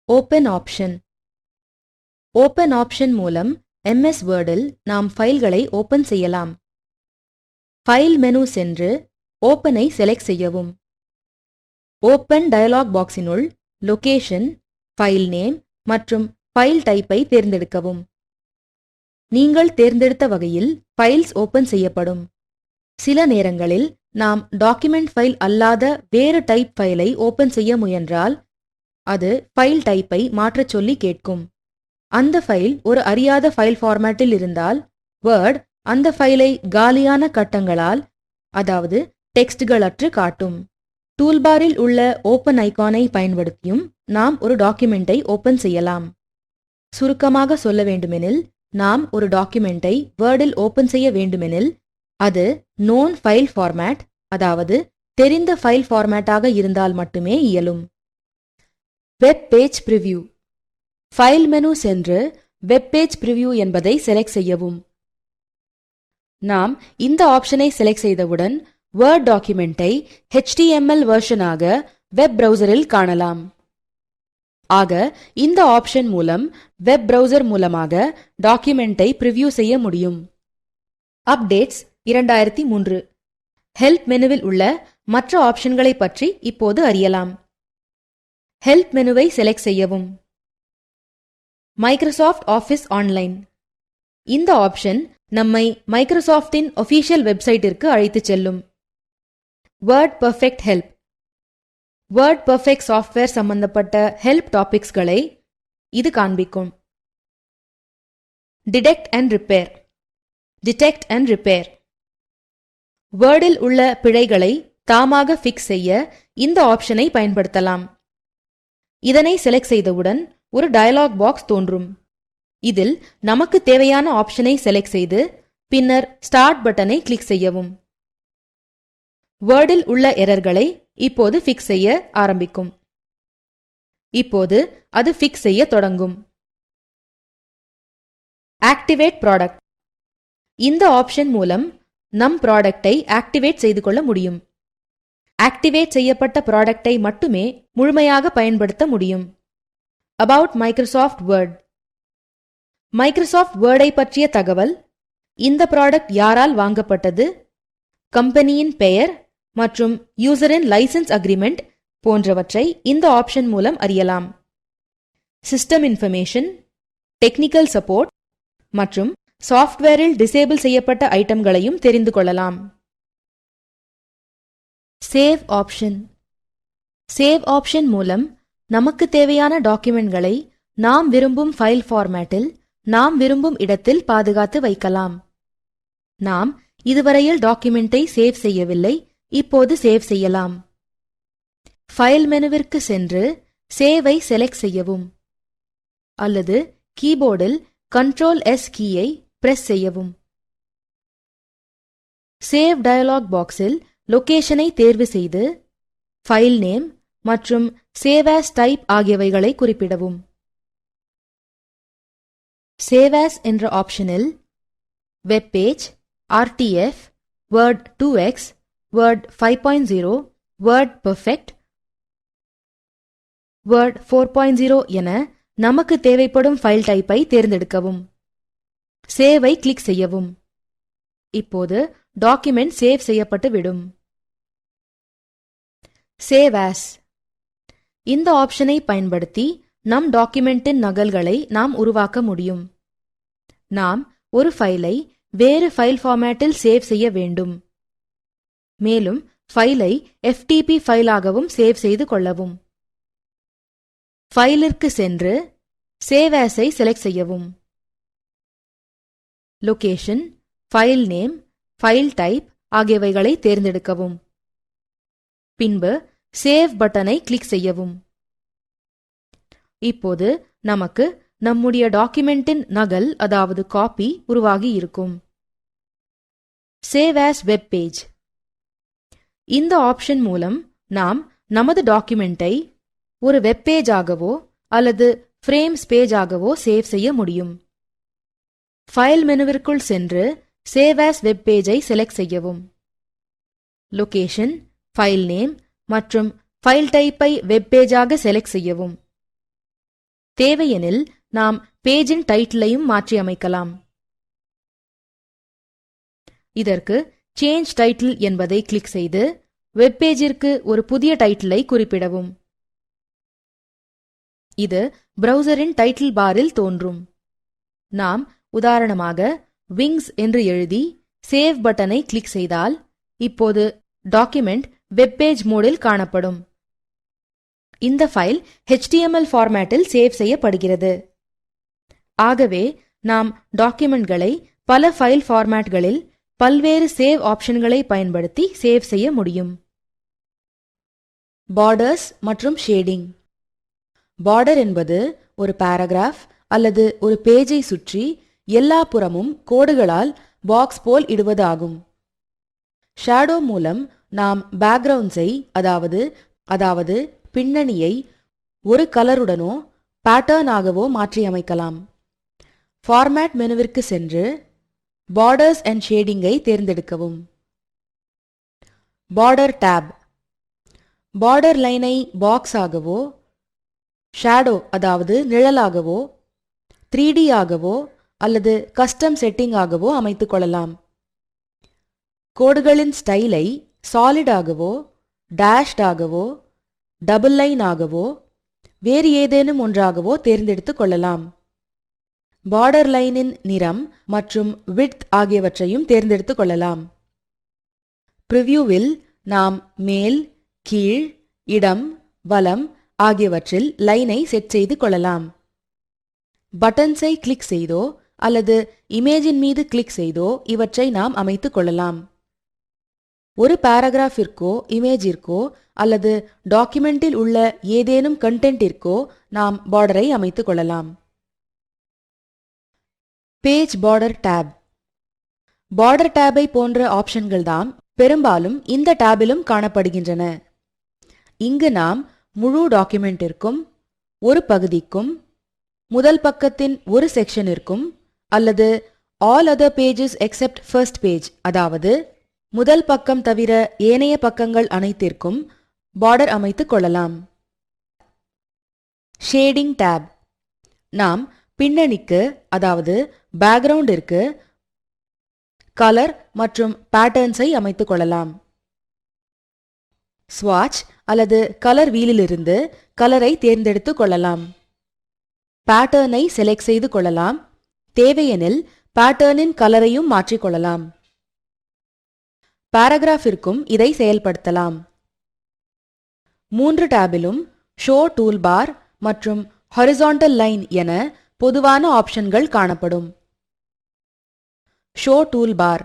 Open option. Open option மூலம் MS வேர்டில் நாம் ஃபைல்களை ஓப்பன் செய்யலாம். ஃபைல் மெனு சென்று ஓப்பனை செலக்ட் செய்யவும். ஓப்பன் டயலாக் பாக்ஸினுள் லொகேஷன், ஃபைல் நேம் மற்றும் ஃபைல் டைப்பை தேர்ந்தெடுக்கவும். நீங்கள் தேர்ந்தெடுத்த வகையில் ஃபைல்ஸ் ஓப்பன் செய்யப்படும். சில நேரங்களில் நாம் டாக்குமெண்ட் ஃபைல் அல்லாத வேறு டைப் ஃபைலை ஓப்பன் செய்ய முயன்றால் அது ஃபைல் டைப்பை மாற்றச் சொல்லி கேட்கும். அந்த ஃபைல் ஒரு அறியாத ஃபைல் ஃபார்மேட்டில் இருந்தால் வேர்ட் அந்த ஃபைலை காலியான கட்டங்களால், அதாவது டெக்ஸ்ட்களற்று காட்டும். டூல்பாரில் உள்ள ஓப்பன் ஐகானை பயன்படுத்தியும் நாம் ஒரு டாக்குமெண்டை ஓப்பன் செய்யலாம். சுருக்கமாக சொல்ல வேண்டுமெனில், நாம் ஒரு டாக்குமெண்டை வேர்டில் ஓப்பன் செய்ய வேண்டுமெனில் அது நோன் ஃபைல் ஃபார்மேட், அதாவது தெரிந்த ஃபைல் ஃபார்மேட்டாக இருந்தால் மட்டுமே இயலும். Web page preview. File menu சென்று வெப் பேஜ் பிரிவ்யூ என்பதை செலக்ட் செய்யவும். நாம் இந்த ஆப்ஷனை செலக்ட் செய்தவுடன் வேர்ட் டாக்குமெண்டை HTML வெர்ஷனாக வெப் பிரவுசரில் காணலாம். ஆக இந்த ஆப்ஷன் மூலம் வெப் பிரவுசர் மூலமாக டாக்குமெண்டை பிரிவ்யூ செய்ய முடியும். அப்டேட்ஸ் 2003. ஹெல்ப் மெனுவில் உள்ள மற்ற ஆப்ஷன்களை பற்றி இப்போது அறியலாம். ஹெல்ப் மெனுவை செலக்ட் செய்யவும். Microsoft Office online. இந்த ஆப்ஷன் நம்மை மைக்ரோசாஃப்டின் ஒஃபிஷியல் வெப்சைட்டிற்கு அழைத்துச் செல்லும். WordPerfect help. WordPerfect software சம்பந்தப்பட்ட ஹெல்ப் டாபிக்ஸ்களை இது காண்பிக்கும். Detect and repair. Detect and repair. வேர்டில் உள்ள பிழைகளை தாமாக ஃபிக்ஸ் செய்ய இந்த ஆப்ஷனை பயன்படுத்தலாம். இதனை செலக்ட் செய்தவுடன் ஒரு டயலாக் பாக்ஸ் தோன்றும். இதில் நமக்கு தேவையான ஆப்ஷனை செலக்ட் செய்து பின்னர் ஸ்டார்ட் பட்டனை கிளிக் செய்யவும். வேர்டில் உள்ள எரர்களை இப்போது ஃபிக்ஸ் செய்ய ஆரம்பிக்கும். இப்போது அது ஃபிக்ஸ் செய்ய தொடங்கும். Activate product. இந்த ஆப்ஷன் மூலம் நம் ப்ராடக்டை ஆக்டிவேட் செய்து கொள்ள முடியும். ஆக்டிவேட் செய்யப்பட்ட ப்ராடக்டை மட்டுமே முழுமையாக பயன்படுத்த முடியும். About Microsoft word. மைக்ரோசாஃப்ட் வேர்டை பற்றிய தகவல், இந்த ப்ராடக்ட் யாரால் வாங்கப்பட்டது, கம்பெனியின் பெயர் மற்றும் யூசரின் லைசன்ஸ் அக்ரிமெண்ட் போன்றவற்றை இந்த ஆப்ஷன் மூலம் அறியலாம். சிஸ்டம் இன்ஃபர்மேஷன், டெக்னிக்கல் சப்போர்ட் மற்றும் சாஃப்ட்வேரில் டிசேபிள் செய்யப்பட்ட ஐட்டம்களையும் தெரிந்து கொள்ளலாம். Save option. சேவ் ஆப்ஷன் மூலம் நமக்கு தேவையான டாக்குமெண்ட்களை நாம் விரும்பும் ஃபைல் ஃபார்மேட்டில் நாம் விரும்பும் இடத்தில் பாதுகாத்து வைக்கலாம். நாம் இதுவரையில் டாக்குமெண்டை சேவ் செய்யவில்லை, இப்போது சேவ் செய்யலாம். ஃபைல் மெனுவிற்கு சென்று சேவை செலக்ட் செய்யவும் அல்லது கீபோர்டில் Ctrl+S கீயை பிரஸ் செய்யவும். சேவ் டயலாக் பாக்ஸில் லொகேஷனை தேர்வு செய்து ஃபைல் நேம் மற்றும் சேவ் ஆஸ் டைப் ஆகியவைகளை குறிப்பிடவும். சேவ் ஆஸ் என்ற ஆப்ஷனில் web page, RTF, word 2x, word 5.0, word perfect, word 4.0 என நமக்கு தேவைப்படும் ஃபைல் டைப்பை தேர்ந்தெடுக்கவும். சேவை கிளிக் செய்யவும். இப்போது டாக்குமெண்ட் சேவ் செய்யப்பட்டு விடும். Save as. இந்த ஆப்ஷனை பயன்படுத்தி நம் டாக்குமெண்டின் நகல்களை நாம் உருவாக்க முடியும். நாம் ஒரு ஃபைலை வேறு ஃபைல் ஃபார்மேட்டில் சேவ் செய்ய வேண்டும். மேலும் ஃபைலை FTP ஃபைலாகவும் சேவ் செய்து கொள்ளவும். ஃபைலிற்கு சென்று சேவ் ஆஸை செலக்ட் செய்யவும். Location, file name, file type ஆகியவைகளை தேர்ந்தெடுக்கவும். பின்பு சேவ் பட்டனை கிளிக் செய்யவும். இப்போது நமக்கு நம்முடைய டாக்குமெண்டின் நகல், அதாவது காப்பி உருவாகி இருக்கும். Save as web page. இந்த ஆப்ஷன் மூலம் நாம் நமது டாக்குமெண்டை ஒரு வெப் பேஜாகவோ அல்லது ஃப்ரேம்ஸ் பேஜாகவோ சேவ் செய்ய முடியும். ஃபைல் மெனுவிற்குள் சென்று சேவ் ஆஸ் வெப் பேஜை செலக்ட் செய்யவும். லொகேஷன், ஃபைல் நேம் மற்றும் ஃபைல் டைப்பை வெப் பேஜாக செலக்ட் செய்யவும். தேவையெனில் நாம் பேஜின் டைட்டிலையும் மாற்றி அமைக்கலாம். இதற்கு சேஞ்ச் டைட்டில் என்பதை கிளிக் செய்து வெப்பேஜிற்கு ஒரு புதிய டைட்டிலை குறிப்பிடவும். இது பிரவுசரின் டைட்டில் பாரில் தோன்றும். நாம் உதாரணமாக விங்ஸ் என்று எழுதி சேவ் பட்டனை கிளிக் செய்தால் இப்போது டாக்குமெண்ட் வெப்பேஜ் மோடில் காணப்படும். இந்த ஃபைல் HTML ஃபார்மேட்டில் சேவ் செய்யப்படுகிறது. ஆகவே நாம் டாக்குமெண்ட்களை பல ஃபைல் ஃபார்மேட்களில் பல்வேறு சேவ் ஆப்ஷன்களை பயன்படுத்தி சேவ் செய்ய முடியும். பார்டர்ஸ் மற்றும் ஷேடிங். பார்டர் என்பது ஒரு பாராகிராஃப் அல்லது ஒரு பேஜை சுற்றி எல்லா புறமும் கோடுகளால் பாக்ஸ் போல் இடுவது ஆகும். ஷேடோ மூலம் நாம் பேக்ரவுண்ட்ஸை அதாவது பின்னணியை ஒரு கலருடனோ பேட்டர்னாகவோ மாற்றியமைக்கலாம். ஃபார்மேட் மெனுவிற்கு சென்று பார்டர்ஸ் அண்ட் ஷேடிங்கை தேர்ந்தெடுக்கவும். Border tab. பார்டர் லைனை பாக்ஸ் ஆகவோ ஷேடோ நிழலாகவோ 3D ஆகவோ அல்லது கஸ்டம் செட்டிங் ஆகவோ அமைத்துக் கொள்ளலாம். கோடுகளின் ஸ்டைலை சாலிட் ஆகவோ டேஷ்ட் ஆகவோ டபுள் லைன் ஆகவோ வேறு ஏதேனும் ஒன்றாகவோ தேர்ந்தெடுத்துக் கொள்ளலாம். பார்டர் லைனின் நிறம் மற்றும் விட்த் ஆகியவற்றையும் தேர்ந்தெடுத்துக் கொள்ளலாம். பிரிவ்யூவில் நாம் மேல், கீழ், இடம், வலம் ஆகியவற்றில் லைனை செட் செய்து கொள்ளலாம். பட்டன்ஸை கிளிக் செய்தோ அல்லது இமேஜின் மீது கிளிக் செய்தோ இவற்றை நாம் அமைத்துக் கொள்ளலாம். ஒரு பாராகிராஃபிற்கோ இமேஜிற்கோ அல்லது டாக்குமெண்டில் உள்ள ஏதேனும் கண்டென்ட்டிற்கோ நாம் பார்டரை அமைத்துக் கொள்ளலாம். Page border tab. பார்டர் டேபை போன்ற ஆப்ஷன்கள்தான் பெரும்பாலும் இந்த டேபிலும் காணப்படுகின்றன. இங்கு நாம் முழு டாக்குமெண்டிற்கும், ஒரு பகுதிக்கும், முதல் பக்கத்தின் ஒரு செக்ஷனிற்கும் அல்லது all other pages except first page முதல் பக்கம் தவிர ஏனைய பக்கங்கள் அனைத்திற்கும் பார்டர் அமைத்துக் கொள்ளலாம். Shading tab. நாம் பின்னணிக்கு பேக்ரவுண்டிற்கு கலர் மற்றும் பேட்டர்ன்ஸை அமைத்துக் கொள்ளலாம். ஸ்வாட்ச் அல்லது கலர் வீலிலிருந்து கலரை தேர்ந்தெடுத்துக் கொள்ளலாம். பேட்டர்னை செலக்ட் செய்து கொள்ளலாம். தேவையெனில் பேட்டர்னின் கலரையும் மாற்றிக்கொள்ளலாம். பாராகிராஃபிற்கும் இதை செயல்படுத்தலாம். 3 டேபிலும் ஷோ டூல்பார் மற்றும் ஹாரிசான்டல் லைன் என பொதுவான ஆப்ஷன்கள் காணப்படும். Show toolbar.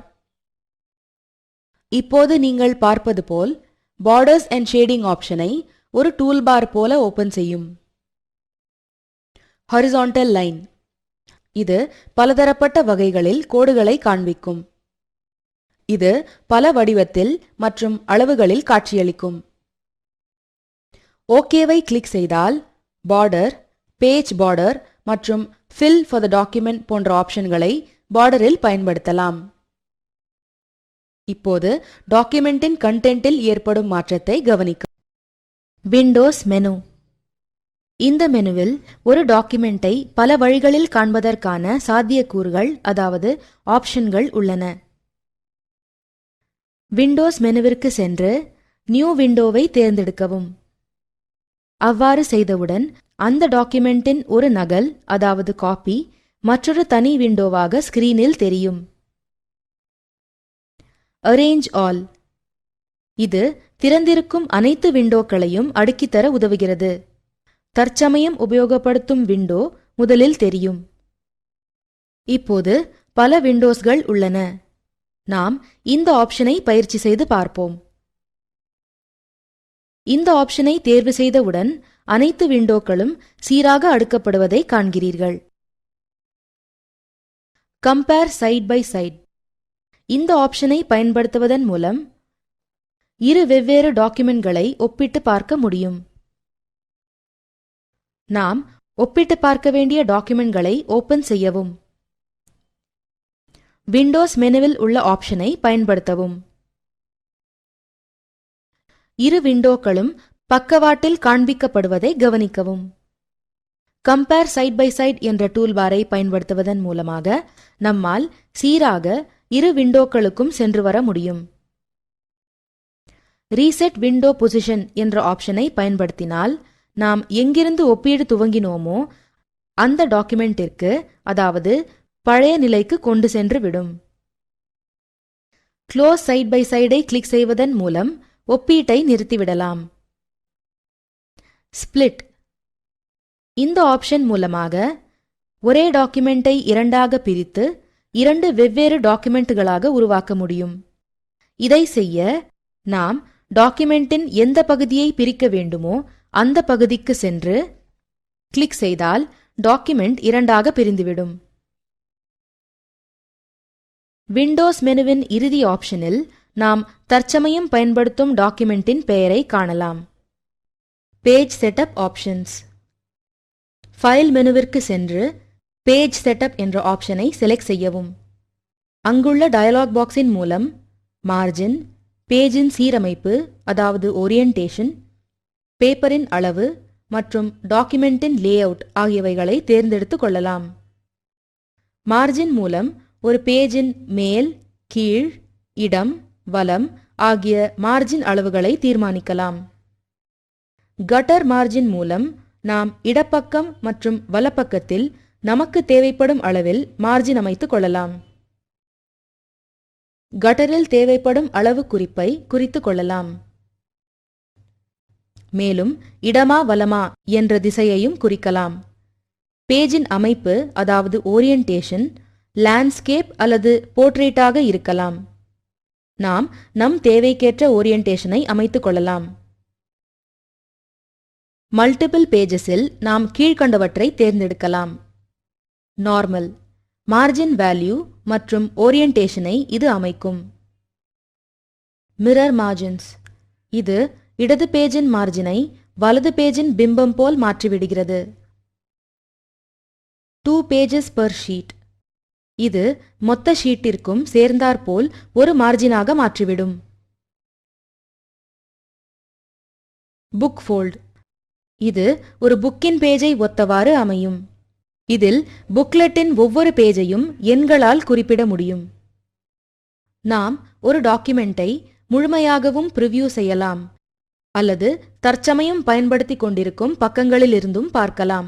இப்போது நீங்கள் பார்ப்பது போல் பார்டர்ஸ் அண்ட் ஷேடிங் ஆப்ஷனை ஒரு டூல்பார் போல ஓபன் செய்யும். Horizontal line. இது பலதரப்பட்ட வகைகளில் கோடுகளை காண்பிக்கும். இது பல வடிவத்தில் மற்றும் அளவுகளில் காட்சியளிக்கும். ஓகேவை கிளிக் செய்தால் பார்டர், பேஜ் பார்டர் மற்றும் ஃபில் ஃபார் த டாக்குமெண்ட் போன்ற ஆப்ஷன்களை பார்டரில் பயன்படுத்தலாம். இப்போது டாக்குமெண்டின் கண்டென்ட்டில் ஏற்படும் மாற்றத்தை கவனிக்க. Windows menu. இந்த மெனுவில் ஒரு டாக்குமெண்டை பல வழிகளில் காண்பதற்கான சாத்தியக்கூறுகள் ஆப்ஷன்கள் உள்ளன. விண்டோஸ் மெனுவிற்கு சென்று நியூ விண்டோவை தேர்ந்தெடுக்கவும். அவ்வாறு செய்தவுடன் அந்த டாக்குமெண்டின் ஒரு நகல் காப்பி மற்றொரு தனி விண்டோவாக ஸ்கிரீனில் தெரியும். Arrange all. இது திறந்திருக்கும் அனைத்து விண்டோக்களையும் அடுக்கித்தர உதவுகிறது. தற்சமயம் உபயோகப்படுத்தும் விண்டோ முதலில் தெரியும். இப்போது பல விண்டோஸ்கள் உள்ளன. நாம் இந்த ஆப்ஷனை பயிற்சி செய்து பார்ப்போம். இந்த ஆப்ஷனை தேர்வு செய்தவுடன் அனைத்து விண்டோக்களும் சீராக அடுக்கப்படுவதை காண்கிறீர்கள். Compare side by side. இந்த ஆப்ஷனை பயன்படுத்துவதன் மூலம் இரு வெவ்வேறு டாக்குமெண்ட்களை ஒப்பிட்டு பார்க்க முடியும். நாம் ஒப்பிட்டு பார்க்க வேண்டிய டாக்குமெண்ட்களை ஓபன் செய்யவும். விண்டோஸ் மெனுவில் உள்ள ஆப்ஷனை பயன்படுத்தவும். இரு விண்டோக்களும் பக்கவாட்டில் காண்பிக்கப்படுவதை கவனிக்கவும். கம்பேர் சைட் பை சைட் என்ற டூல்பாரை பயன்படுத்துவதன் மூலமாக நம்மால் சீராக இரு விண்டோக்களுக்கும் சென்று வர முடியும். ரீசெட் விண்டோ பொசிஷன் என்ற ஆப்ஷனை பயன்படுத்தினால் நாம் எங்கிருந்து ஒப்பீடு துவங்கினோமோ அந்த டாக்குமெண்டிற்கு, அதாவது பழைய நிலைக்கு கொண்டு சென்று விடும். க்ளோஸ் சைட் பை சைடை கிளிக் செய்வதன் மூலம் ஒப்பீட்டை நிறுத்திவிடலாம். ஸ்பிளிட். இந்த ஆப்ஷன் மூலமாக ஒரே டாக்குமெண்டை இரண்டாக பிரித்து இரண்டு வெவ்வேறு டாக்குமெண்ட்களாக உருவாக்க முடியும். இதை செய்ய நாம் டாக்குமெண்டின் எந்த பகுதியை பிரிக்க வேண்டுமோ அந்த பகுதிக்கு சென்று கிளிக் செய்தால் டாக்குமெண்ட் இரண்டாக பிரிந்துவிடும். விண்டோஸ் மெனுவின் இறுதி ஆப்ஷனில் நாம் தற்சமயம் பயன்படுத்தும் டாக்குமெண்டின் பெயரை காணலாம். Page setup options. ஃபைல் மெனுவிற்கு சென்று பேஜ் செட்டப் என்ற ஆப்ஷனை செலக்ட் செய்யவும். அங்குள்ள டயலாக் பாக்ஸின் மூலம் மார்ஜின், பேஜின் சீரமைப்பு அதாவது ஓரியன்டேஷன், பேப்பரின் அளவு மற்றும் டாக்குமெண்டின் லேஅவுட் ஆகியவைகளை தேர்ந்தெடுத்துக் கொள்ளலாம். மார்ஜின் மூலம் ஒரு பேஜின் மேல், கீழ், இடம், வலம் ஆகிய மார்ஜின் அளவுகளை தீர்மானிக்கலாம். கட்டர் மார்ஜின் மூலம் நாம் இடப்பக்கம் மற்றும் வலப்பக்கத்தில் நமக்கு தேவைப்படும் அளவில் மார்ஜின் அமைத்துக் கொள்ளலாம். கட்டரில் தேவைப்படும் அளவு குறிப்பை குறித்துக் கொள்ளலாம். மேலும் இடமா வலமா என்ற திசையையும் குறிக்கலாம். பேஜின் அமைப்பு அதாவது ஓரியன்டேஷன் லேண்ட்ஸ்கேப் அல்லது போர்ட்ரேட்டாக இருக்கலாம். நாம் நம் தேவைக்கேற்ற ஓரியன்டேஷனை அமைத்துக் கொள்ளலாம். மல்டிபிள் பேஜஸில் நாம் கீழ்கண்டவற்றை தேர்ந்தெடுக்கலாம். நார்மல், மார்ஜின் வேல்யூ மற்றும் ஓரியன்டேஷனை இது அமைக்கும். மிரர் மார்ஜின்ஸ், இது இடது பேஜின் மார்ஜினை வலது பேஜின் பிம்பம் போல் மாற்றிவிடுகிறது. 2 pages per sheet, இது மொத்த ஷீட்டிற்கும் சேர்ந்தாற்போல் ஒரு மார்ஜினாக மாற்றிவிடும். புக் ஃபோல்ட், இது ஒரு புக்கின் பேஜை ஒத்தவாறு அமையும். இதில் புக்லெட்டின் ஒவ்வொரு பேஜையும் எண்களால் குறிப்பிட முடியும். நாம் ஒரு டாக்குமெண்டை முழுமையாகவும் பிரிவியூ செய்யலாம் அல்லது தற்சமயம் பயன்படுத்திக் கொண்டிருக்கும் பக்கங்களிலிருந்தும் பார்க்கலாம்.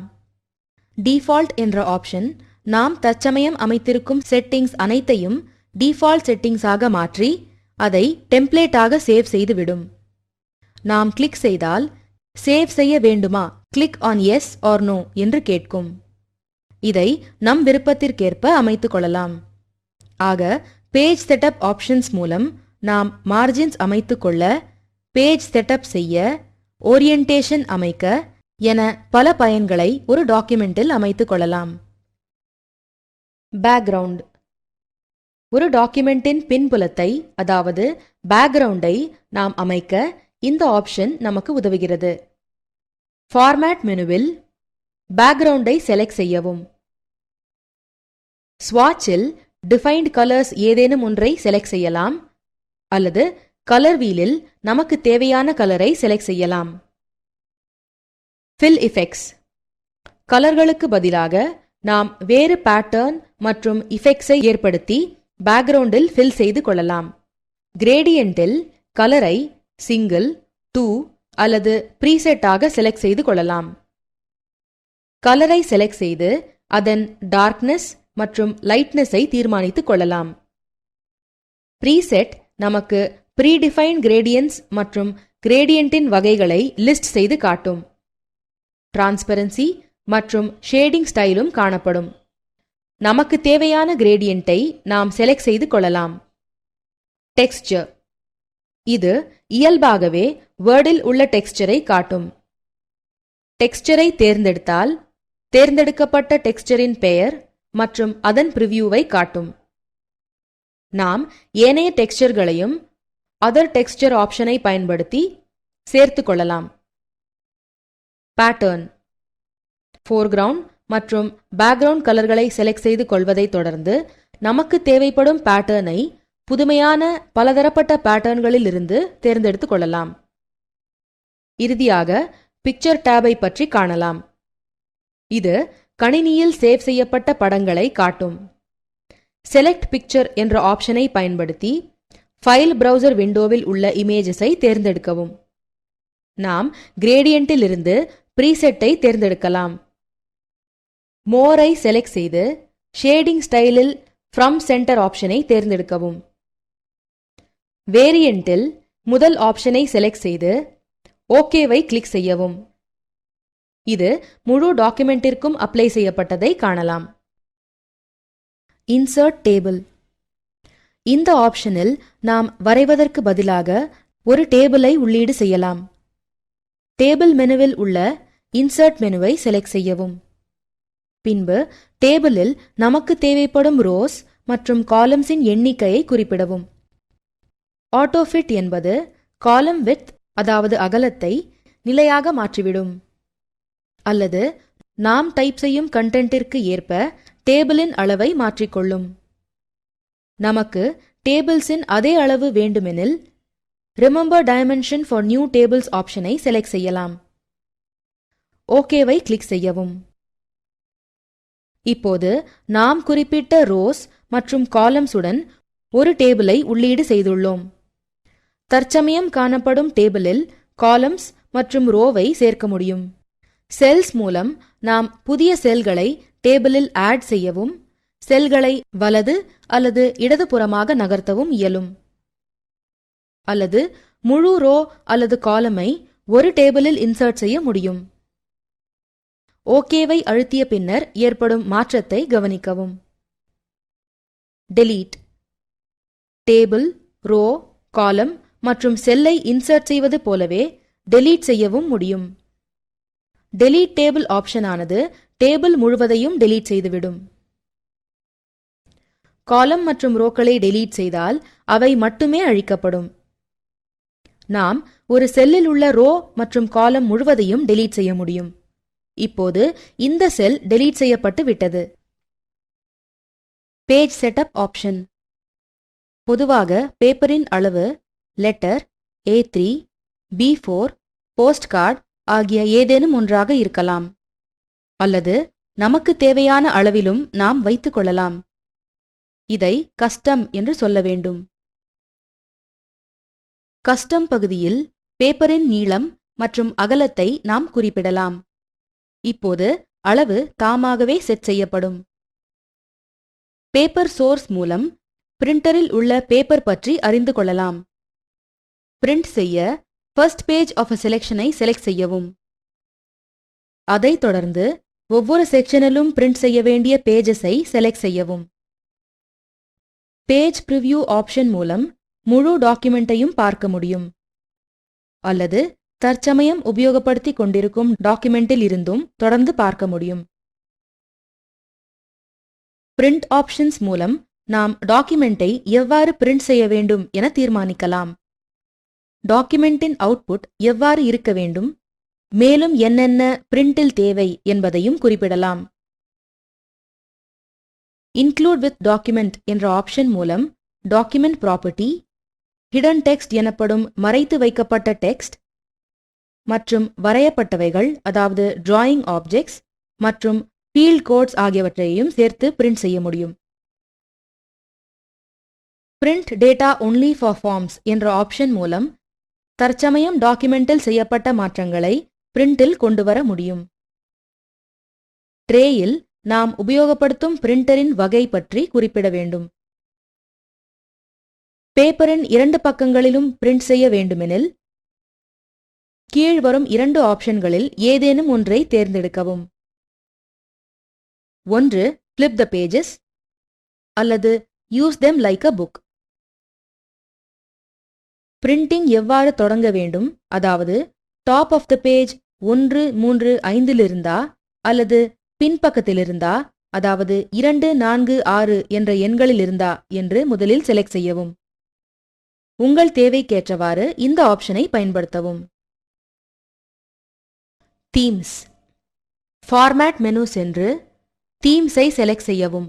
டிஃபால்ட் என்ற ஆப்ஷன் நாம் தற்சமயம் அமைத்திருக்கும் செட்டிங்ஸ் அனைத்தையும் டிஃபால்ட் செட்டிங்ஸாக மாற்றி அதை டெம்ப்ளேட்டாக சேவ் செய்துவிடும். நாம் கிளிக் செய்தால் சேவ் செய்ய வேண்டுமா, click on yes or no என்று கேட்கும். இதை நம் விருப்பத்திற்கேற்ப அமைத்துக் கொள்ளலாம். ஆக பேஜ் செட்டப் ஆப்ஷன்ஸ் மூலம் நாம் மார்ஜின்ஸ் அமைத்துக்கொள்ள, பேஜ் செட்டப் செய்ய, ஓரியன்டேஷன் அமைக்க என பல பயன்களை ஒரு டாக்குமெண்டில் அமைத்துக் கொள்ளலாம். பேக்ரவுண்ட். ஒரு டாக்குமெண்டின் பின்புலத்தை அதாவது பேக்ரவுண்டை நாம் அமைக்க இந்த ஆப்ஷன் நமக்கு உதவுகிறது. ஃபார்மேட் மெனுவில் பேக்ரவுண்டை செலக்ட் செய்யவும். ஸ்வாட்சில் டிஃபைன்ட் கலர்ஸ் ஏதேனும் ஒன்றை செலக்ட் செய்யலாம் அல்லது கலர் வீலில் நமக்கு தேவையான கலரை செலக்ட் செய்யலாம். Fill effects. கலர்களுக்கு பதிலாக நாம் வேறு பேட்டர்ன் மற்றும் எஃபெக்ட்ஸை ஏற்படுத்தி பேக்ரவுண்டில் ஃபில் செய்து கொள்ளலாம். கிரேடியன்ட்டில் கலரை சிங்கிள், 2 அல்லது ப்ரீசெட்டாக செலக்ட் செய்து கொள்ளலாம். கலரை செலக்ட் செய்து அதன் டார்க்னஸ் மற்றும் லைட்னஸை தீர்மானித்துக் கொள்ளலாம். ப்ரீசெட் நமக்கு ப்ரீடிஃபைன் கிரேடியன்ட்ஸ் மற்றும் கிரேடியன்ட்டின் வகைகளை லிஸ்ட் செய்து காட்டும். டிரான்ஸ்பரன்சி மற்றும் ஷேடிங் ஸ்டைலும் காணப்படும். நமக்கு தேவையான கிரேடியன்ட்டை நாம் செலக்ட் செய்து கொள்ளலாம். டெக்ஸ்சர். இது இயல்பாகவே வேர்டில் உள்ள டெக்ஸ்சரை காட்டும். டெக்ஸ்சரை தேர்ந்தெடுத்தால் தேர்ந்தெடுக்கப்பட்ட டெக்ஸ்சரின் பெயர் மற்றும் அதன் பிரிவியூவை காட்டும். நாம் ஏனைய டெக்ஸ்சர்களையும் அதர் டெக்ஸ்சர் ஆப்ஷனை பயன்படுத்தி சேர்த்து கொள்ளலாம். பேட்டர்ன். ஃபோர்கிரவுண்ட் மற்றும் பேக்ரவுண்ட் கலர்களை செலக்ட் செய்து கொள்வதை தொடர்ந்து நமக்கு தேவைப்படும் பேட்டர்னை புதுமையான பலதரப்பட்ட பேட்டர்ன்களில் இருந்து தேர்ந்தெடுத்துக் கொள்ளலாம். இறுதியாக பிக்சர் டேபை பற்றி காணலாம். இது கணினியில் சேவ் செய்யப்பட்ட படங்களை காட்டும். செலக்ட் பிக்சர் என்ற ஆப்ஷனை பயன்படுத்தி ஃபைல் பிரவுசர் விண்டோவில் உள்ள இமேஜஸை தேர்ந்தெடுக்கவும். நாம் கிரேடியன்ட்டிலிருந்து ப்ரீசெட்டை தேர்ந்தெடுக்கலாம். மோரை செலக்ட் செய்து ஷேடிங் ஸ்டைலில் ஃப்ரம் சென்டர் ஆப்ஷனை தேர்ந்தெடுக்கவும். வேரியண்ட்டில் முதல் ஆப்ஷனை செலக்ட் செய்து ஓகேவை கிளிக் செய்யவும். இது முழு டாக்குமெண்டிற்கும் அப்ளை செய்யப்பட்டதை காணலாம். Insert table. இந்த ஆப்ஷனில் நாம் வரைவதற்கு பதிலாக ஒரு டேபிளை உள்ளீடு செய்யலாம். டேபிள் மெனுவில் உள்ள இன்சர்ட் மெனுவை செலக்ட் செய்யவும். பின்பு டேபிளில் நமக்கு தேவைப்படும் ரோஸ் மற்றும் காலம்ஸின் எண்ணிக்கையை குறிப்பிடவும். ஆட்டோஃபிட் என்பது காலம் விட்த் அதாவது அகலத்தை நிலையாக மாற்றிவிடும். அல்லது நாம் டைப் செய்யும் கண்டென்ட்டிற்கு ஏற்ப டேபிளின் அளவை மாற்றிக்கொள்ளும். நமக்கு டேபிள்ஸின் அதே அளவு வேண்டுமெனில் remember dimension for new tables ஆப்ஷனை செலக்ட் செய்யலாம். ஓகேவை கிளிக் செய்யவும். இப்போது நாம் குறிப்பிட்ட ரோஸ் மற்றும் காலம்ஸுடன் ஒரு டேபிளை உள்ளீடு செய்துள்ளோம். தற்சமயம் காணப்படும் டேபிளில் காலம்ஸ் மற்றும் ரோவை சேர்க்க முடியும். செல்ஸ் மூலம் நாம் புதிய செல்களை டேபிளில் ஆட் செய்யவும் செல்களை வலது அல்லது இடதுபுறமாக நகர்த்தவும் இயலும். அல்லது முழு ரோ அல்லது காலமை ஒரு டேபிளில் இன்சர்ட் செய்ய முடியும். ஓகேவை அழுத்திய பின்னர் ஏற்படும் மாற்றத்தை கவனிக்கவும். டெலீட். டேபிள், ரோ, காலம் மற்றும் செல்லை இன்சர்ட் செய்வது போலவே டெலீட் செய்யவும் முடியும். டெலீட் டேபிள் ஆப்ஷனானது டேபிள் முழுவதையும் டெலீட் செய்துவிடும். காலம் மற்றும் ரோக்களை டெலீட் செய்தால் அவை மட்டுமே அழிக்கப்படும். நாம் ஒரு செல்லில் உள்ள ரோ மற்றும் காலம் முழுவதையும் டெலீட் செய்ய முடியும். இப்போது இந்த செல் டெலீட் செய்யப்பட்டு விட்டது. Page setup option. பொதுவாக பேப்பரின் அளவு letter A3, B4, post card ஆகிய ஏதேனும் ஒன்றாக இருக்கலாம். அல்லது நமக்கு தேவையான அளவிலும் நாம் வைத்துக் கொள்ளலாம். இதை கஸ்டம் என்று சொல்ல வேண்டும். கஸ்டம் பகுதியில் பேப்பரின் நீளம் மற்றும் அகலத்தை நாம் குறிப்பிடலாம். இப்போது அளவு தாமாகவே செட் செய்யப்படும். பேப்பர் சோர்ஸ் மூலம் பிரிண்டரில் உள்ள பேப்பர் பற்றி அறிந்து கொள்ளலாம். பிரிண்ட் செய்ய ஃபர்ஸ்ட் பேஜ் ஆஃப் அ செலெக்ஷனை செலக்ட் செய்யவும். அதைத் தொடர்ந்து ஒவ்வொரு செக்ஷனிலும் பிரிண்ட் செய்ய வேண்டிய பேஜஸை செலக்ட் செய்யவும். பேஜ் பிரிவ்யூ ஆப்ஷன் மூலம் முழு டாக்குமெண்ட்டையும் பார்க்க முடியும். அல்லது தற்சமயம் உபயோகப்படுத்திக் கொண்டிருக்கும் டாக்குமெண்டில் இருந்தும் தொடர்ந்து பார்க்க முடியும். பிரிண்ட் ஆப்ஷன்ஸ் மூலம் நாம் டாக்குமெண்டை எவ்வாறு பிரிண்ட் செய்ய வேண்டும் என தீர்மானிக்கலாம். டாக்குமெண்டின் அவுட்புட் எவ்வாறு இருக்க வேண்டும், மேலும் என்னென்ன பிரிண்டில் தேவை என்பதையும் குறிப்பிடலாம். இன்க்ளூட் வித் டாக்குமெண்ட் என்ற ஆப்ஷன் மூலம் டாக்குமெண்ட் ப்ராப்பர்ட்டி, ஹிடன் டெக்ஸ்ட் எனப்படும் மறைத்து வைக்கப்பட்ட டெக்ஸ்ட் மற்றும் வரையப்பட்டவைகள் அதாவது டிராயிங் ஆப்ஜெக்ட்ஸ் மற்றும் ஃபீல்ட் கோட்ஸ் ஆகியவற்றையும் சேர்த்து பிரிண்ட் செய்ய முடியும். Print data only for forms என்ற ஆப்ஷன் மூலம் தற்சமயம் டாக்குமெண்டில் செய்யப்பட்ட மாற்றங்களை பிரிண்டில் கொண்டு வர முடியும். ட்ரேயில் நாம் உபயோகப்படுத்தும் பிரிண்டரின் வகை பற்றி குறிப்பிட வேண்டும். பேப்பரின் 2 பக்கங்களிலும் பிரிண்ட் செய்ய வேண்டுமெனில் கீழ்வரும் 2 ஆப்ஷன்களில் ஏதேனும் ஒன்றை தேர்ந்தெடுக்கவும். ஒன்று flip the pages அல்லது use them like a book. Printing எவ்வாறு தொடங்க வேண்டும், அதாவது டாப் ஆஃப் த பேஜ் 1, 3, 5 அல்லது பின்பக்கத்திலிருந்தா, அதாவது 2, 4, 6 என்ற எண்களில் இருந்தா என்று முதலில் செலக்ட் செய்யவும். உங்கள் தேவைக்கேற்றவாறு இந்த ஆப்ஷனை பயன்படுத்தவும். தீம்ஸ். ஃபார்மேட் மெனு சென்று தீம்ஸை செலக்ட் செய்யவும்.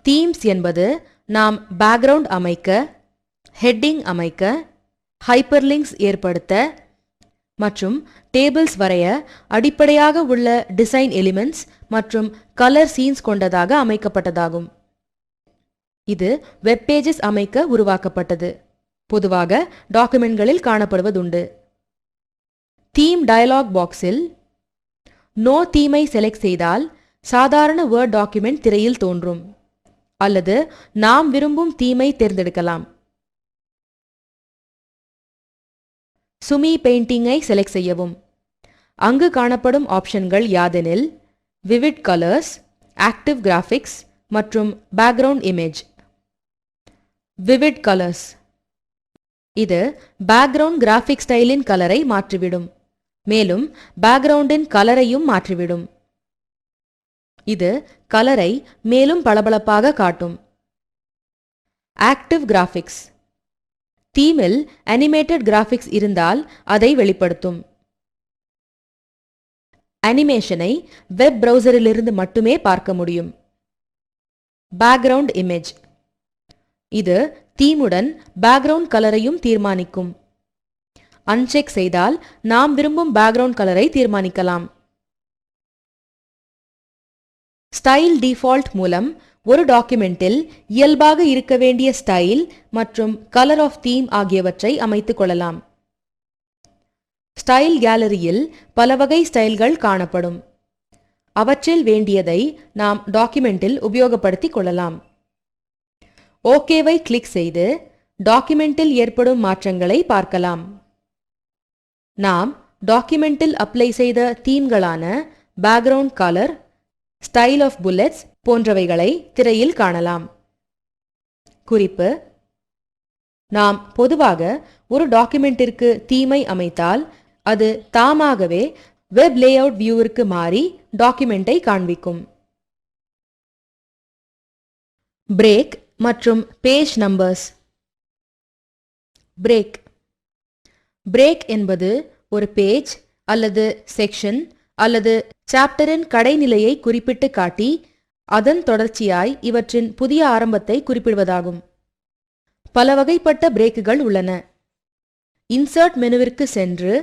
தீம்ஸ் என்பது நாம் பேக்ரவுண்ட் அமைக்க, ஹெட்டிங் அமைக்க, ஹைப்பர்லிங்க்ஸ் ஏற்படுத்த, மற்றும் டேபிள்ஸ் வரைய அடிப்படையாக உள்ள டிசைன் எலிமெண்ட்ஸ் மற்றும் கலர் சீன்ஸ் கொண்டதாக அமைக்கப்பட்டதாகும். இது வெப் பேஜஸ் அமைக்க உருவாக்கப்பட்டது. பொதுவாக டாக்குமெண்ட்களில் காணப்படுவதுண்டு. தீம் டயலாக் பாக்ஸில் நோ தீமை செலக்ட் செய்தால் சாதாரண வேர்ட் டாக்குமெண்ட் திரையில் தோன்றும். அல்லது நாம் விரும்பும் தீமை தேர்ந்தெடுக்கலாம். சுமி பெயிண்டிங்கை செலக்ட் செய்யவும். அங்கு காணப்படும் ஆப்ஷன்கள் யாதெனில் விவிட் கலர்ஸ், ஆக்டிவ் கிராஃபிக்ஸ் மற்றும் பேக்ரவுண்ட் இமேஜ். விவிட் கலர்ஸ் இது பேக்ரவுண்ட் கிராஃபிக் ஸ்டைலின் கலரை மாற்றிவிடும். மேலும் பேக்ரவுண்டின் கலரையும் மாற்றிவிடும். இது கலரை மேலும் பளபளப்பாக காட்டும். ஆக்டிவ் கிராஃபிக்ஸ் தீமில் அனிமேட்டட் கிராஃபிக்ஸ் இருந்தால் அதை வெளிப்படுத்தும். அனிமேஷனை வெப் பிரவுசரிலிருந்து மட்டுமே பார்க்க முடியும். பேக்ரவுண்ட் இமேஜ் இது தீமுடன் பேக்ரவுண்ட் கலரையும் தீர்மானிக்கும். அன்செக் செய்தால் நாம் விரும்பும் பேக்ரவுண்ட் கலரை தீர்மானிக்கலாம். ஸ்டைல் டிஃபால்ட் மூலம் ஒரு டாக்குமெண்டில் இயல்பாக இருக்க வேண்டிய ஸ்டைல் மற்றும் கலர் ஆஃப் தீம் ஆகியவற்றை அமைத்துக் கொள்ளலாம். ஸ்டைல் கேலரியில் பல வகை ஸ்டைல்கள் காணப்படும். அவற்றில் வேண்டியதை நாம் டாக்குமெண்டில் உபயோகப்படுத்திக் கொள்ளலாம். ஓகேவை கிளிக் செய்து டாக்குமெண்டில் ஏற்படும் மாற்றங்களை பார்க்கலாம். நாம் டாக்குமெண்டில் அப்ளை செய்த தீம்களான background colour, style of bullets போன்றவைகளை திரையில் காணலாம். குறிப்பு: நாம் பொதுவாக ஒரு டாக்குமெண்டிற்கு தீமை அமைத்தால் அது தாமாகவே வெப் லேஅவுட் வியூவிற்கு மாறி டாக்குமெண்டை காண்பிக்கும். பிரேக் மற்றும் பேஜ் நம்பர்ஸ். பிரேக் என்பது ஒரு பேஜ் அல்லது செக்ஷன் அல்லது சாப்டரின் கடைநிலையை குறிப்பிட்டு காட்டி அதன் தொடர்ச்சியாய் இவற்றின் புதிய ஆரம்பத்தை குறிப்பிடுவதாகும். பல வகைப்பட்ட பிரேக்குகள் உள்ளன. இன்சர்ட் மெனுவிற்கு சென்று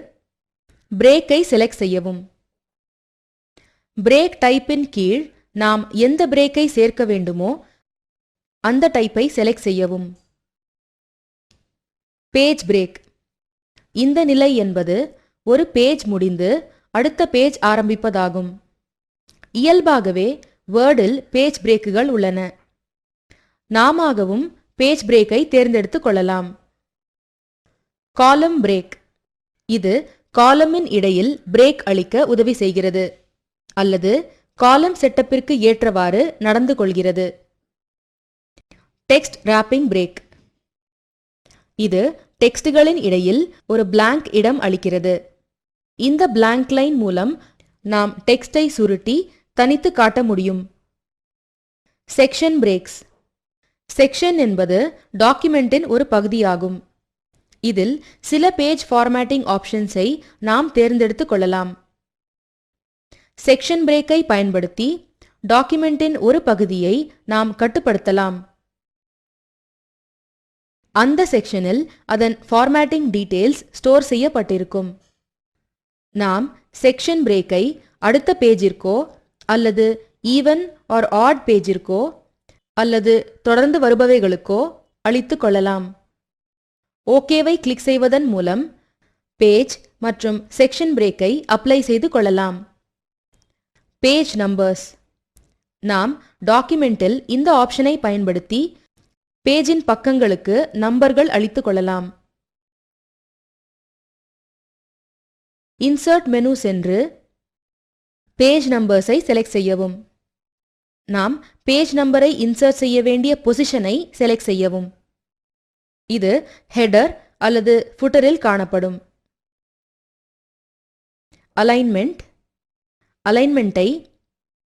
பிரேக்கை செலக்ட் செய்யவும். பிரேக் டைப்பின் கீழ் நாம் எந்த பிரேக்கை சேர்க்க வேண்டுமோ அந்த டைப்பை செலக்ட் செய்யவும். Page break. இந்த நிலை என்பது ஒரு பேஜ் முடிந்து அடுத்த பேஜ் ஆரம்பிப்பதாகும். இயல்பாகவே வேர்டில் பேஜ் பிரேக்குகள் உள்ளன. நாமாகவும் பேஜ் பிரேக்கை தேர்ந்தெடுத்துக் கொள்ளலாம். காலம் பிரேக். இது காலமின் இடையில் பிரேக் அளிக்க உதவி செய்கிறது அல்லது காலம் செட்டப்பிற்கு ஏற்றவாறு நடந்து கொள்கிறது. Text wrapping break. இது டெக்ஸ்டுகளின் இடையில் ஒரு பிளாங்க் இடம் அளிக்கிறது. இந்த பிளாங்க் லைன் மூலம் நாம் டெக்ஸ்டை சுருட்டி தனித்து காட்ட முடியும். Section breaks. செக்ஷன் என்பது டாக்குமெண்டின் ஒரு பகுதியாகும். இதில் சில பேஜ் ஃபார்மேட்டிங் ஆப்ஷன்ஸை நாம் தேர்ந்தெடுத்துக் கொள்ளலாம். செக்ஷன் பிரேக்கை பயன்படுத்தி டாக்குமெண்டின் ஒரு பகுதியை நாம் கட்டுப்படுத்தலாம். அந்த செக்ஷனில் அதன் ஃபார்மேட்டிங் டீடைல்ஸ் ஸ்டோர் செய்யப்பட்டிருக்கும். நாம் செக்ஷன் பிரேக்கை அடுத்த பேஜிற்கோ அல்லது ஈவன் ஆர் ஆட் பேஜிற்கோ அல்லது தொடர்ந்து வருபவைகளுக்கோ அளித்துக் கொள்ளலாம். ஓகேவை கிளிக் செய்வதன் மூலம் பேஜ் மற்றும் செக்ஷன் பிரேக்கை அப்ளை செய்து கொள்ளலாம். Page numbers. நாம் டாக்குமெண்டில் இந்த ஆப்ஷனை பயன்படுத்தி பேஜின் பக்கங்களுக்கு நம்பர்கள் அளித்துக் கொள்ளலாம். இன்சர்ட் மெனு சென்று பேஜ் நம்பர்ஸை செலக்ட் செய்யவும். நாம் பேஜ் நம்பரை இன்சர்ட் செய்ய வேண்டிய பொசிஷனை செலக்ட் செய்யவும். இது ஹெடர் அல்லது ஃபுட்டரில் காணப்படும். அலைன்மெண்ட். அலைன்மெண்ட்டை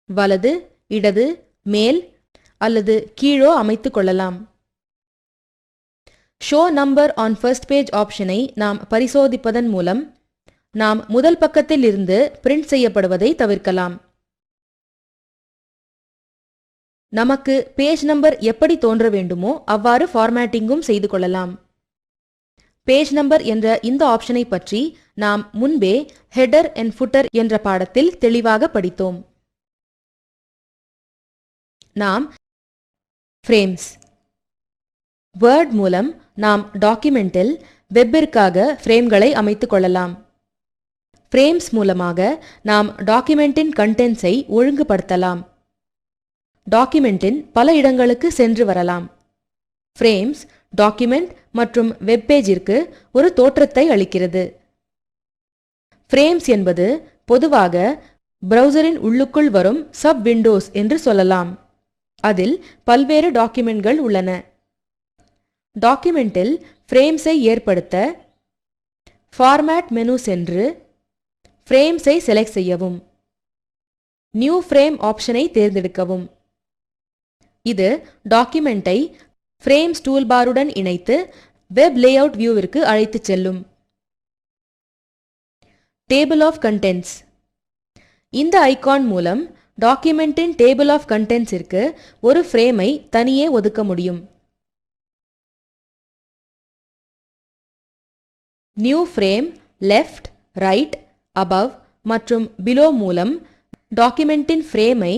வலது, இடது, மேல் அல்லது கீழோ அமைத்துக் கொள்ளலாம். Show number on first page ஆப்ஷனை நாம் பரிசோதிப்பதன் மூலம் நாம் முதல் பக்கத்தில் இருந்து பிரிண்ட் செய்யப்படுவதை தவிர்க்கலாம். நமக்கு பேஜ் நம்பர் எப்படி தோன்ற வேண்டுமோ அவ்வாறு ஃபார்மேட்டிங்கும் செய்து கொள்ளலாம். பேஜ் நம்பர் என்ற இந்த ஆப்ஷனை பற்றி நாம் முன்பே ஹெடர் அண்ட் ஃபுட்டர் என்ற பாடத்தில் தெளிவாக படித்தோம். நாம் ஃப்ரேம்ஸ் வேர்ட் மூலம் நாம் டாக்குமெண்டில் வெப்பிற்காக ஃப்ரேம்களை அமைத்துக் கொள்ளலாம். ஃப்ரேம்ஸ் மூலமாக நாம் டாக்குமெண்டின் கண்டென்ட்ஸை ஒழுங்குபடுத்தலாம். டாக்குமெண்டின் பல இடங்களுக்கு சென்று வரலாம். ஃப்ரேம்ஸ் டாக்குமெண்ட் மற்றும் வெப்பேஜிற்கு ஒரு தோற்றத்தை அளிக்கிறது. ஃப்ரேம்ஸ் என்பது பொதுவாக பிரவுசரின் உள்ளுக்குள் வரும் சப் விண்டோஸ் என்று சொல்லலாம். அதில் பல்வேறு டாக்குமெண்ட்கள் உள்ளன. டாக்குமெண்டில் ஃப்ரேம்ஸை ஏற்படுத்த ஃபார்மேட் மெனு சென்று ஃப்ரேம்ஸை செலக்ட் செய்யவும். நியூ ஃப்ரேம் ஆப்ஷனை தேர்ந்தெடுக்கவும். இது டாக்குமெண்டை ஃப்ரேம்ஸ் டூல்பாருடன் இணைத்து வெப் லேஅவுட் வியூவிற்கு அழைத்துச் செல்லும். டேபிள் ஆஃப் கண்டென்ட்ஸ் இந்த ஐகான் மூலம் டாக்குமெண்டின் டேபிள் ஆஃப் கண்டென்ட்ஸிற்கு ஒரு ஃப்ரேமை தனியே ஒதுக்க முடியும். New frame, left, right, above மற்றும் below மூலம் டாக்குமெண்டின் ஃப்ரேமை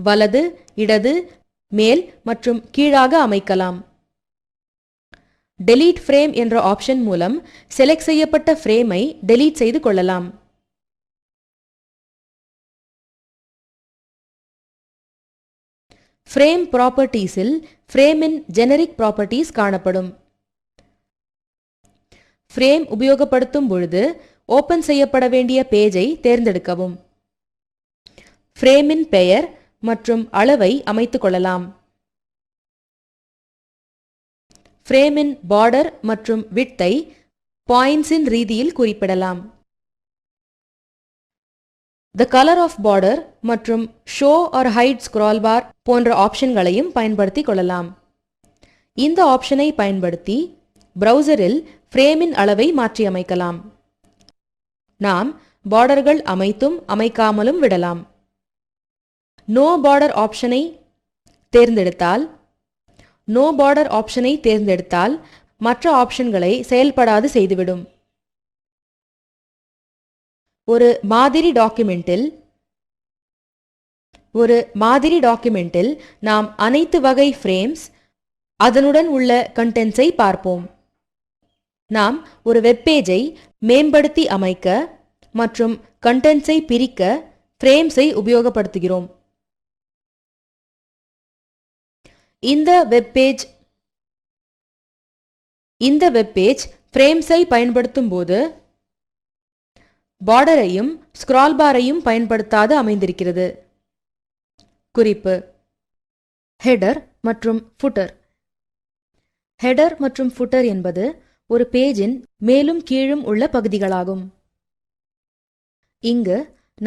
வலது, இடது, மேல் மற்றும் கீழாக அமைக்கலாம். டெலீட் ஃப்ரேம் என்ற ஆப்ஷன் மூலம் செலக்ட் செய்யப்பட்ட ஃப்ரேமை டெலீட் செய்து கொள்ளலாம். ஃப்ரேம் ப்ராப்பர்ட்டீஸில் ஃப்ரேமின் ஜெனரிக் ப்ராப்பர்ட்டீஸ் காணப்படும். ஃப்ரேம் உபயோகப்படுத்தும் பொழுது ஓபன் செய்யப்பட வேண்டிய பேஜை தேர்ந்தெடுக்கவும். ஃப்ரேமின் பெயர் மற்றும் அளவை அமைத்துக் கொள்ளலாம். ஃப்ரேமின் பார்டர் மற்றும் விட்த்தை பாயிண்ட்ஸின் ரீதியில் குறிப்பிடலாம். தி கலர் ஆஃப் பார்டர் மற்றும் ஷோ ஆர் ஹைட் ஸ்க்ரால் பார் போன்ற ஆப்ஷன்களையும் பயன்படுத்திக் கொள்ளலாம். இந்த ஆப்ஷனை பயன்படுத்தி பிரவுசரில் ஃப்ரேமின் அளவை மாற்றியமைக்கலாம். நாம் பார்டர்கள் அமைத்தும் அமைக்காமலும் விடலாம். நோ பார்டர் ஆப்ஷனை தேர்ந்தெடுத்தால் மற்ற ஆப்ஷன்களை செயல்படாது செய்துவிடும். ஒரு மாதிரி டாக்குமெண்டில் நாம் அனைத்து வகை ஃப்ரேம்ஸ் அதனுடன் உள்ள கண்டென்ட்ஸை பார்ப்போம். நாம் ஒரு வெப்பேஜை மேம்படுத்தி அமைக்க மற்றும் கண்டென்ட்ஸை பிரிக்க ஃப்ரேம்ஸை உபயோகப்படுத்துகிறோம். இந்த வெப்பேஜ் ஃப்ரேம்ஸை பயன்படுத்தும் போது பார்டரையும் ஸ்க்ரால் பாரையும் பயன்படுத்தாது அமைந்திருக்கிறது. குறிப்பு: ஹெடர் மற்றும் ஃபுட்டர். ஹெடர் மற்றும் ஃபுட்டர் என்பது ஒரு பேஜின் மேலும் கீழும் உள்ள பகுதிகளாகும். இங்கு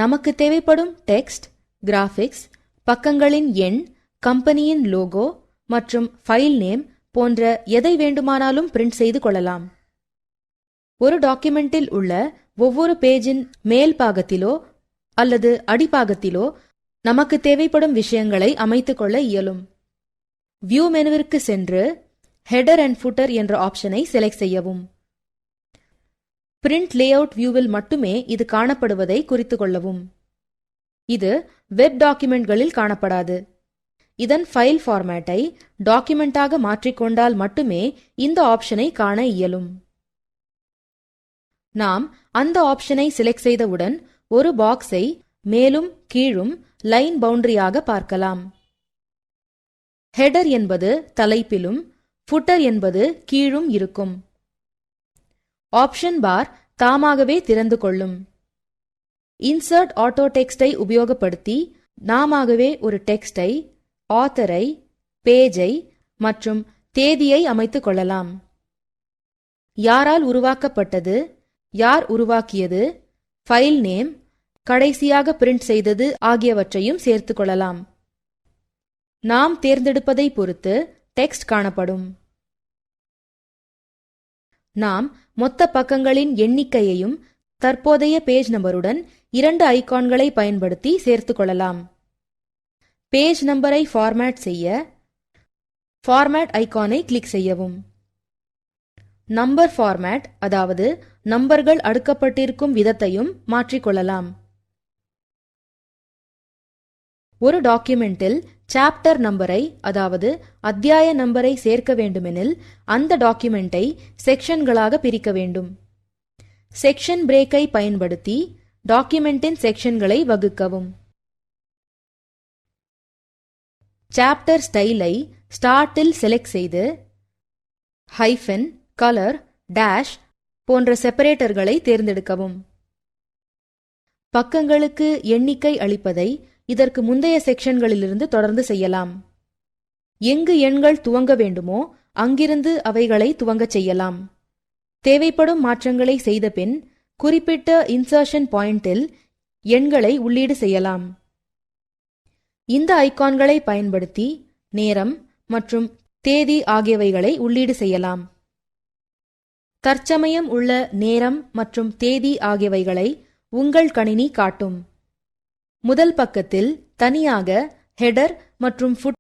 நமக்கு தேவைப்படும் டெக்ஸ்ட், கிராஃபிக்ஸ், பக்கங்களின் எண், கம்பெனியின் லோகோ மற்றும் ஃபைல் நேம் போன்ற எதை வேண்டுமானாலும் பிரிண்ட் செய்து கொள்ளலாம். ஒரு டாக்குமெண்டில் உள்ள ஒவ்வொரு பேஜின் மேல் பாகத்திலோ அல்லது அடிப்பாகத்திலோ நமக்கு தேவைப்படும் விஷயங்களை அமைத்துக் கொள்ள இயலும். வியூ மெனுவிற்கு சென்று ஹெடர் அண்ட் ஃபுட்டர் என்ற ஆப்ஷனை செலக்ட் செய்யவும். பிரிண்ட் லேஅவுட் வியூவில் மட்டுமே இது காணப்படுவதை குறித்துக் கொள்ளவும். இது வெப் டாக்குமெண்ட்களில் காணப்படாது. இதன் ஃபைல் ஃபார்மேட்டை டாக்குமெண்டாக மாற்றிக்கொண்டால் மட்டுமே இந்த ஆப்ஷனை காண இயலும். நாம் அந்த ஆப்ஷனை செலக்ட் செய்தவுடன் ஒரு பாக்ஸை மேலும் கீழும் லைன் பவுண்டரியாக பார்க்கலாம். ஹெடர் என்பது தலைப்பிலும் ஃபுட்டர் என்பது கீழும் இருக்கும். ஆப்ஷன் பார் தாமாகவே திறந்து கொள்ளும். இன்சர்ட் ஆட்டோ டெக்ஸ்டை உபயோகப்படுத்தி நாமாகவே ஒரு டெக்ஸ்டை, ஆத்தரை, பேஜை மற்றும் தேதியை அமைத்துக் கொள்ளலாம். யாரால் உருவாக்கப்பட்டது, யார் உருவாக்கியது, ஃபைல் நேம், கடைசியாக பிரிண்ட் செய்தது ஆகியவற்றையும் சேர்த்துக் கொள்ளலாம். நாம் தேர்ந்தெடுப்பதை பொறுத்து டெக்ஸ்ட் காணப்படும். நாம் மொத்த பக்கங்களின் எண்ணிக்கையையும் தற்போதைய பேஜ் நம்பருடன் 2 ஐகான்களை பயன்படுத்தி சேர்த்துக் கொள்ளலாம். பேஜ் நம்பரை ஃபார்மேட் செய்ய ஃபார்மேட் ஐகானை கிளிக் செய்யவும். நம்பர் ஃபார்மேட், அதாவது நம்பர்கள் அடுக்கப்பட்டிருக்கும் விதத்தையும் மாற்றிக்கொள்ளலாம். ஒரு டாக்குமெண்டில் சாப்டர் நம்பரை, அதாவது அத்தியாய நம்பரை சேர்க்க வேண்டுமெனில் அந்த டாக்குமெண்டை செக்ஷன்களாக பிரிக்க வேண்டும். செக்ஷன் பிரேக்கை பயன்படுத்தி டாக்குமெண்டின் செக்ஷன்களை வகுக்கவும். சாப்டர் ஸ்டைலை ஸ்டார்ட்டில் செலக்ட் செய்து ஹைஃபன், கலர், டேஷ் போன்ற செப்பரேட்டர்களை தேர்ந்தெடுக்கவும். பக்கங்களுக்கு எண்ணிக்கை அளிப்பதை இதற்கு முந்தைய செக்ஷன்களிலிருந்து தொடர்ந்து செய்யலாம். எங்கு எண்கள் துவங்க வேண்டுமோ அங்கிருந்து அவைகளை துவங்கச் செய்யலாம். தேவைப்படும் மாற்றங்களை செய்த பின் குறிப்பிட்ட இன்சர்ஷன் பாயிண்டில் எண்களை உள்ளீடு செய்யலாம். இந்த ஐகான்களை பயன்படுத்தி நேரம் மற்றும் தேதி ஆகியவைகளை உள்ளீடு செய்யலாம். தற்சமயம் உள்ள நேரம் மற்றும் தேதி ஆகியவைகளை உங்கள் கணினி காட்டும். முதல் பக்கத்தில் தனியாக ஹெடர் மற்றும் ஃபுட்